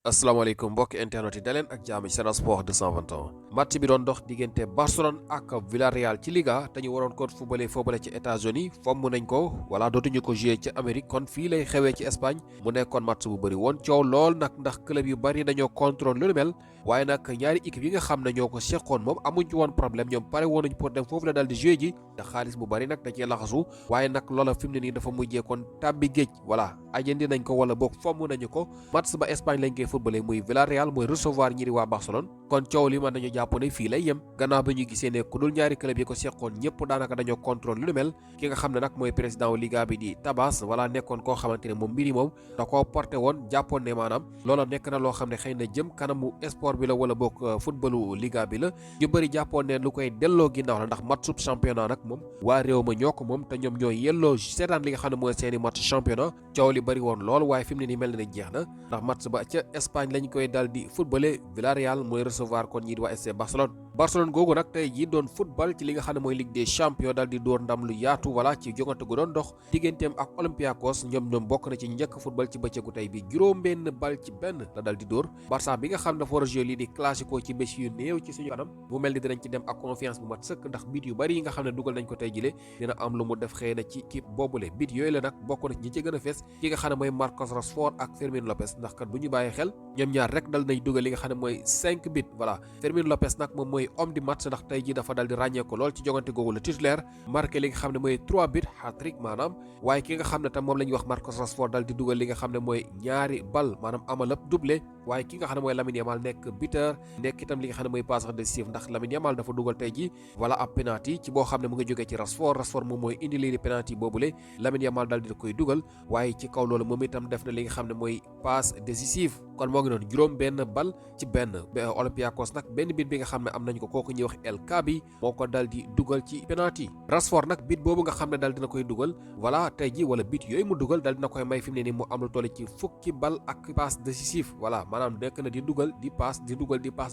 asalaamaaleykum mbokki internet yi daleen ak jàmm ci Sen Sport 221 match bi doon dox diggante Barcelone ak Villarreal ci Liga te ñu waroon ko footballé ci États-Unis fomm nañ ko wala dootuñu ko joué ci Amérique kon fii lay xewee ci Espagne mu nekkoon match bu bëri woon coow lool nag ndax club yu bëri dañoo contrôle lu mel waaye nag ñaari équipe yi nga xam ne ñoo ko seqoon moom amuñ ci woon problème ñoom pare woon nañ pour dem foofu la daal di joué ji te xaalis bu bëri nag da cee laxasu waaye nag loola fi mu ne nii dafa mujjee kon tàbbi géej voilà ajandi nañ ko wala boog fomm nañu ko match ba Espagne lañ koy footballé muy Villarreal mooy recevoir ñi di waa Barcelone kon coow li mën nañu jàpp ne fii lay yem gannaaw ba ñu gisee ne ku dul ñaari club yi ko seqoon ñëpp daanaka dañoo contrôle lu mel ki nga xam ne nag mooy président wu Liga bi di Tebas wala nekkoon koo xamante ne moom mbiri moom da koo porté woon jàppoon ne maanaam loola nekk na loo xam ne xëy na jëm kanamu sport bi la wala boog footballu Liga bi la ñu bëri jàppoon ne lu koy delloo ginnaaw la ndax match championnat nag moom waa réew ma ñoo ko moom te ñoom ñooy yelloo seetaan li nga xam ne mooy seeni match championnat coow li bëri woon lool waaye fi mu ne nii mel na ne jeex na ndax match ba ca Espagne lañ koy daal di footballé Villarreal mooy recevoir kon ñii di waa FC Barcelone googu nag tey jii doon football ci li nga xam ne mooy Ligue des champions daal di door ndam lu yaatu wala ci jogante gu doon dox digganteem ak Olympiakos ñoom bokk na ci njëkk football ci bëccëgu tey bi juróom-benn bal ci benn la daal di door Barça bi nga xam ne dafa war a jouer lii di classico ci bés yu néew ci suñu kanam mu mel ni dinañ ci dem ak confiance bu mat sëkk ndax bit yu bari yi nga xam ne dugal nañ ko tey jile dina am lu mu def xëy na ci kii boobule bit yooyu la nag bokk na ci ñi ci gën a fees ki nga xam ne mooy Marcos Rashford ak Fermin Lopez ndax kat bu ñu bàyyi xel ñoom ñaar rek dal nañ dugal li nga xam ne mooy 5 bit voilà Fermin Lopez nag moom mooy homme du match ndax tey ji dafa dal di ràññee ko lool ci jogante googu la titulaire marqué li nga xam ne mooy 3 bit hat-trick maanaam waaye ki nga xam ne tam moom la ñuy wax Marcos Rashford dal di dugal li nga xam ne mooy ñaari bal maanaam amal ab doublé waaye ki nga xam ne mooy Lamine Yamal nekk buteur nekk itam li nga xam ne mooy passeur décisif ndax Lamine Yamal dafa dugal tey ji wala ab penalty ci boo xam ne mu ngi jógee ci Rashford moom mooy indi lii di penalty boobule Lamine Yamal dal di koy dugal waaye ci kaw loolu moom itam def na li nga xam ne mooy passe décisif kon moo ngi noonu juróom benn bal ci benn Olympiakos nag benn bit bi nga xam ne am nañ ko kooku ñuy wax El Kaabi moo ko dal di dugal ci penalty Rashford nag bit boobu nga xam ne dal dina koy dugal voilà tey ji wala bit yooyu mu dugal dal dina koy may fi mu ne ni mu am lu toll ci fukki bal ak passe décisif voilà maanaam nekk na di dugal di passe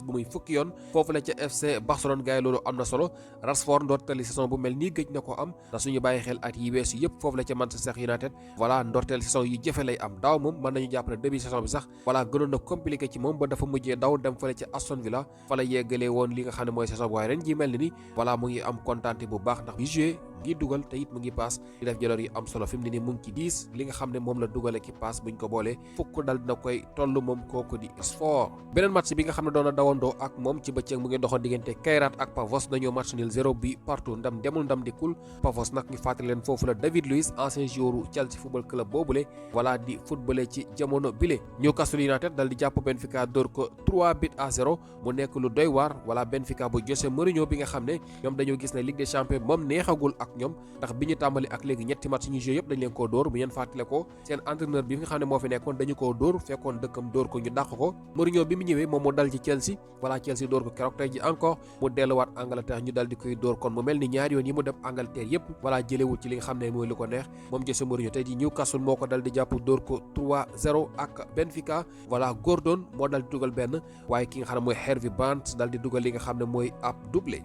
bu muy fukki yoon foofu la ca FC Barcelone gars yi loolu am na solo Rashford ndorteeli saison bu mel nii gëj na ko am ndax suñu bàyyi xel at yi weesu yëpp foofu la ca Manchester United voilà ndorteel saison yu jëfe lay am daaw moom mën nañu jàpp ne début saison bi sax voilà gënoon na compliqué ci moom ba dafa mujjee daw dem fële ca Aston Villa fa la yeggalee woon li nga xam ne mooy saison bi waaye ren ji mel ni voilà mu ngi am kontaante bu baax ndax bi joué ngi dugal te it mu ngi paas di def jaloor yi am solo fi mu ne nii mu ngi ci 10 li nga xam ne moom la dugale ki paas buñ ko boolee fukk dal dina koy toll moom kooku di Rashford beneen match bi nga xam ne doon na dawandoo ak moom ci bëccëg mu ngi doxoon diggante Kayrat ak Pavos dañoo match nul 0 bi partout ndam demul ndam dikkul Pavos nag ñu fàttali leen foofu la David Luiz ancien joueur Chelsea football club boobule voilà di footballé ci jamono bile Newcastle United dal di jàpp Benfica dóor ko 3-0 mu nekk lu doy waar voilà Benfica bu José Mourinho bi nga xam ne ñoom dañoo gis ne Ligue des Champions moom neexagul ak ñoom ndax bi ñu tàmbali ak léegi ñetti match ñu joué yëpp dañ leen koo dóor bu ngeen fàttale ko seen entraîneur bi nga xam ne moo fi nekkoon dañu koo dóor fekkoon dëkkam dóor ko ñu dàq ko Mourinho bi mu ñëwee moom mu dal ci Chelsea voilà Chelsea dóor ko keroog tey ji encore mu delluwaat Angleterre ñu dal di koy dóor kon mu mel ni ñaari yoon yi mu dem Angleterre yëpp voilà jëlewul ci li nga xam ne mooy lu ko neex moom José Mourinho tey ji Newcastle moo ko dal di jàpp dóor ko 3-0 ak Benfica voilà Gordon moo dal di dugal benn waaye ki nga xam ne mooy Harvey Barnes dal di dugal li nga xam ne mooy ab doublé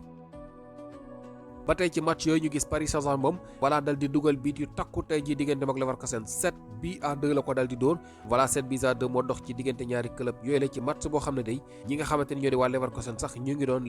ba tey ci match yooyu ñu gis Paris Saint-Germain moom voilà dal di dugal biit yu takku tey ji diggante ak Leverkusen 7-2 la ko dal di dóor voilà 7-2 moo dox ci diggante ñaari club yooyu la ci match boo xam ne day ñi nga xamante ni ñoo di waa Leverkusen sax ñu ngi doon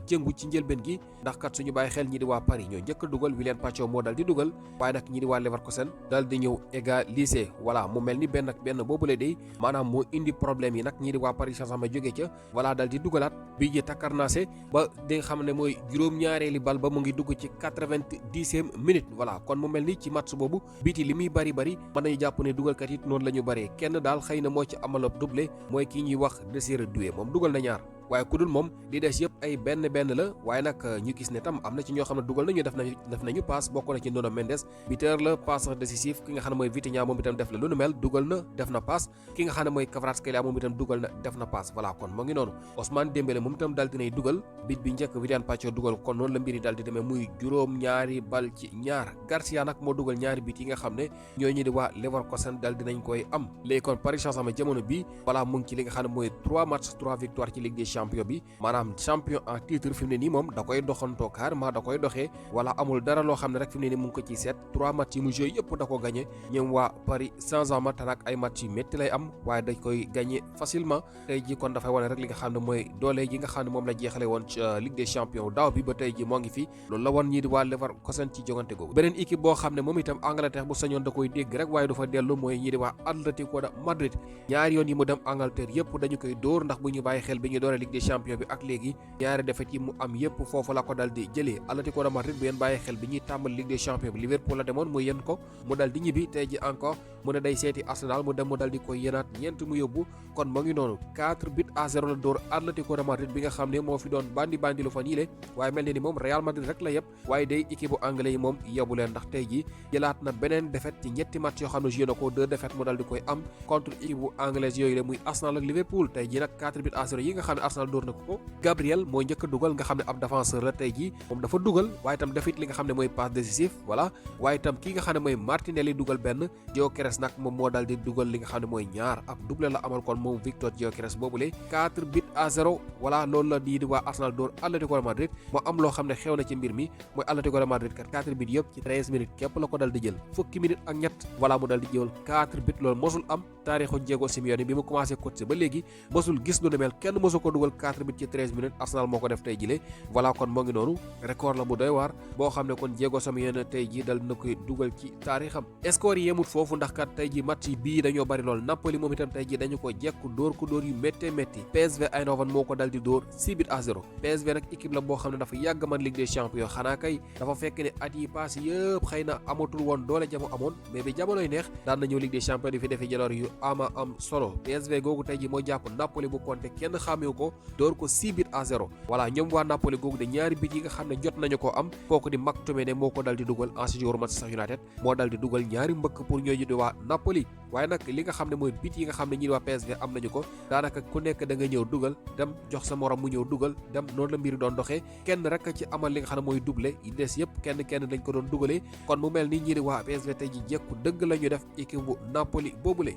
jëngu ci njëlbeen gi ndax kat suñu bàyyi xel ñi di waa Paris ñoo njëkk a dugal William Pacho moo dal di dugal waaye nag ñi di waa Leverkusen dal di ñëw égaliser voilà mu mel ni benn boobule day maanaam moo indi problème yi nag ñi di waa Paris Saint-Germain jógee ca voilà dal di dugalaat bii ji takkarnaase ba di nga xam ne mooy juróom-ñaareeli bal ba mu ngi dugg ci 90e minute voilà kon mu mel ni ci match boobu biti li muy bari mën nañu jàpp ne dugalkat yi noonu la ñu bëree kenn daal xëy na moo ci amalab doublé mooy kii ñuy wax Désiré Doué moom dugal na ñaar waaye ku dul moom li des yëpp ay benn la waaye nag ñu gis ne tam am na ci ñoo xam ne dugal nañu def nañu passe bokk na ci Nuno Mendes buteur la passeur décisif ki nga xam ne mooy Vitinha moom itam def la lu nu mel dugal na def na passe ki nga xam ne mooy Kvaratskhelia moom itam dugal na def na passe voilà kon moo ngi noonu Ousmane Dembélé moom itam dal dinay dugal bit bi njëkk William Pacho dugal kon noonu la mbiri dal di demee muy juróom ñaari bal ci ñaar Garcia nag moo dugal ñaari bit yi nga xam ne ñoo ñu di waa Leverkusen dal dinañ koy am léegi kon Paris Saint-Germain jamono bi voilà mu ngi ci li nga xam ne mooy 3 matchs 3 victoires ci Ligue des champion bi maanaam champion en titre fi mu ne nii moom da koy doxantoo carrément da koy doxee wala amul dara loo xam ne rek fi mu ne nii mu ngi ko ciy seet 3 match yi mu joué yëpp da ko gagné ñoom waa Paris Saint-Germain te nag ay match yu métti lay am waaye dañ koy gagné facilement tey ji kon dafay wane rek li nga xam ne mooy doole ji nga xam ne moom la jeexale woon ci Ligue des champions daaw bi ba tey ji moo ngi fi loolu la woon ñii di waa Leverkusen ci jogante googu beneen équipe boo xam ne moom itam Angleterre bu sañoon da koy dégg rek waaye du fa dellu mooy ñii di waa Atlético de Madrid ñaari yoon yi mu dem Angleterre yëpp dañu koy dóor ndax bu ñu bàyyi xel bi ñu doore Ligue des champions bi ak léegi ñaari défaite yi mu am yëpp foofu la ko dal di jëlee Atlético de Madrid bu yéen bàyyi xel bi ñuy tàmbal Ligue des champions bi Liverpool la demoon mu yéen ko mu dal di ñibbi tey ji encore mu ne day seeti Arsenal mu dem mu dal di koy yénaat ñeent mu yóbbu kon moo ngi noonu 4-0 la dóor Atlético de Madrid bi nga xam ne moo fi doon bandi lu fa nii le waaye mel ni moom Real Madrid rek la yëpp waaye day équipe bu anglais yi moom yóbbu leen ndax tey ji jëlaat na beneen défaite ci ñetti match yoo xam ne joué na ko 2 défaites mu dal di koy am contre équipe bu anglaise yooyu le muy Arsenal ak Liverpool tey ji nag 4-0 yi nga xam ne Arsenal dóor na ko Gabriel mooy njëkk a dugal nga xam ne ab défenseur la tey ji moom dafa dugal waaye itam defit li nga xam ne mooy passe décisif voilà waaye itam ki nga xam ne mooy Martinelli dugal benn Gyökeres nag moom moo dal di dugal li nga xam ne mooy ñaar ab doublé la amal kon moom Victor Gyökeres boobule 4-0 voilà loolu la di waa Arsenal dóor Atlético de Madrid moo am loo xam ne xew na ci mbir mi mooy Atlético de Madrid kat 4 buts yëpp ci 13 minutes képp la ko dal di jël fukki minutes ak ñett voilà mu dal di jël 4 buts loolu mosul am taarixu Diego Simeone bi mu commencé coacher ba léegi mosul gis lu ne mel kenn mosu ko dugal 4 buts ci 13 minutes Arsenal moo ko def tey jile voilà kon moo ngi noonu record la bu doy waar boo xam ne kon Diego Simeone tey ji dal na koy dugal ci taarixam score yi yemut foofu ndax kat tey ji match yi bii dañoo bari lool Napoli moom itam tey ji dañu ko jekku dóor ko dóor yu méttee métti PSV Eindhoven moo ko dal di dóor 6-0 PSV nag équipe la boo xam ne dafa yàgg man Ligue des champions xanaa kay dafa fekk ne at yi passé yëpp xëy na amatul woon doole jamu amoon mais bi jamonoy neex daan na ñëw Ligue des champions di fi defee jaloor yu ama am solo PSV googu tey ji moo jàpp Napoli bu Conte kenn xàmmewu ko dóor ko 6-0 voilà ñoom waa Napoli googu de ñaari bit yi nga xam ne jot nañu ko am kooku di McTominay moo ko dal di dugal ancien joueur Manchester United moo dal di dugal ñaari mbëkk pour ñooñu di waa Napoli waaye nag li nga xam ne mooy bit yi nga xam ne ñi di waa PSV am nañu ko daanaka ku nekk da nga ñëw dugal dem jox sa morom mu ñëw dugal dem noonu la mbir doon doxee kenn rek ci amal li nga xam ne mooy doublé yi des yëpp kenn lañ ko doon dugalee kon mu mel ni ñi di waa PSV tey ji jekku dëgg la ñu def équipe bu Napoli boobule.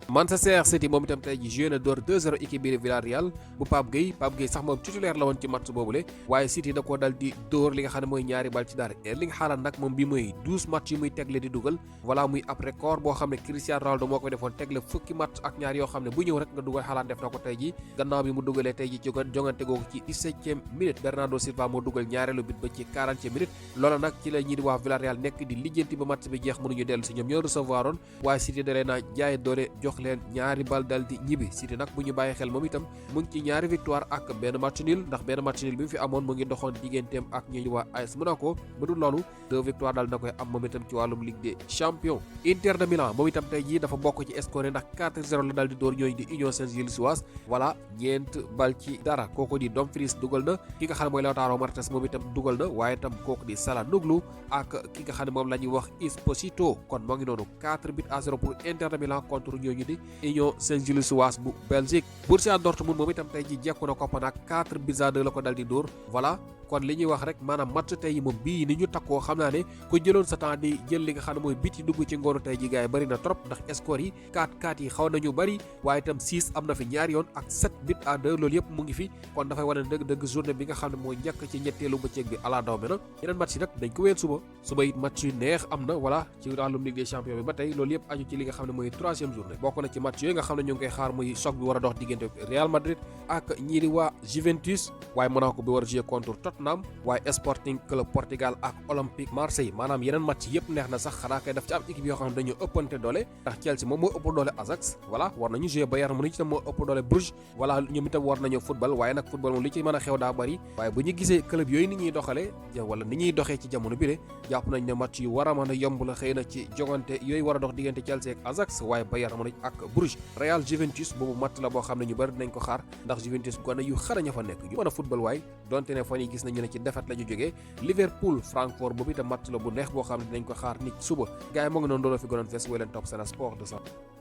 Manchester City moom itam tey ji joué na door 2-0 équipe bi Villarreal bu Pape Gueye sax moom titulaire la woon ci match boobule waaye City da koo dal di dóor li nga xam ne mooy ñaari bal ci dara Erling Haaland nag moom bi mooy 12 match yi muy tegle di dugal voilà muy ab record boo xam ne Cristiano Ronaldo moo koy defoon tegle fukki match ak ñaar yoo xam ne bu ñëw rek nga dugal Haaland def na ko tey ji gannaaw bi mu dugalee tey ji jongante googu ci 17e minute Bernardo Silva moo dugal ñaareelu bit ba ci 40e minute loola nag ci la ñi di waa Villarreal nekk di lijjanti ba match bi jeex mënuñu dellu si ñoom ñoo recevoir oon waaye City dalee naa jaay doole jox leen ñaari bal dal di ñibbi City nag bu ñu bàyyi xel moom itam mu ngi ci ñaari victoire ak benn match nul ndax benn match nul bi mu fi amoon mu ngi doxoon digganteem ak ñi waa AS Monaco ba dul loolu 2 victoire dal na koy am moom itam ci wàllum Ligue des Champions Inter de Milan moom itam tey jii dafa bokk ci score ndax 4-0 la dal di dóor ñooñu di Union Saint-Gilloise voilà ñeent bal ci dara kooku di Dumfries dugal na ki nga xam ne mooy Lautaro Martinez moom itam dugal na waaye itam kooku di Çalhanoğlu ak ki nga xam ne moom la ñuy wax Esposito kon moo ngi noonu 4-0 pour Inter de Milan contre ñooñu di Union Saint-Gilloise bu Belgique Borussia Dortmund moom itam tey ji jekku na Copenhague 4-2 la ko dal di dóor voilà kon li ñuy wax rek maanaam match tey moom bii ni ñu takkoo xam naa ne ku jëloon sa temps di jël li nga xam ne mooy bit yi dugg ci ngoonu tey ji gars yi bëri na trop ndax score yi 4-4 yi xaw nañu bëri waaye itam 6 am na fi ñaari yoon ak 7-2 loolu yëpp mu ngi fi kon dafay wane dëgg journée bi nga xam ne mooy njëkk ci ñetteelu bëccëg bi ala daw me na yeneen match yi nag dañ ko wéyal suba it match yu neex am na voilà ci wàllum Ligue des Champions bi ba tey loolu yëpp aju ci li nga xam ne mooy 3e journée bokk na ci match yooyu nga xam ne ñu ngi koy xaar muy choc bi war a dox diggante Real Madrid ak ñii di waa Juventus waaye Monaco bi war a jouer contre Tottenham waaye Sporting Club Portugal ak Olympique Marseille maanaam yeneen match yëpp neex na sax xanaa kay daf ci am équipe yoo xam ne dañoo ëppante doole ndax Chelsea moom moo ëpp doole Ajax voilà war nañu jouer Bayern Munich itam moo ëpp doole Bruges voilà ñoom itam war nañoo football waaye nag football moom li ci mën a xew daa bari waaye bu ñu gisee club yooyu ni ñuy doxalee wala ni ñuy doxee ci jamono bi de jàpp nañ ne match yu war a mën a yomb la xëy na ci jogante yooyu war a dox diggante Chelsea ak Ajax waaye Bayern Munich ak Bruges Real Juventus boobu match la boo xam ne ñu bari dinañ ko xaar ndax Juventus gone yu xarañ a fa nekk ñu mën a football waaye donte ne fan yi gis nañu ne ci défaite la ñu jógee Liverpool Francfort boobu itam match la bu neex boo xam ne dinañ ko xaar nit suba gars yi moo ngi noonu doon fi gënoon fees woo leen topp Sen Sport 200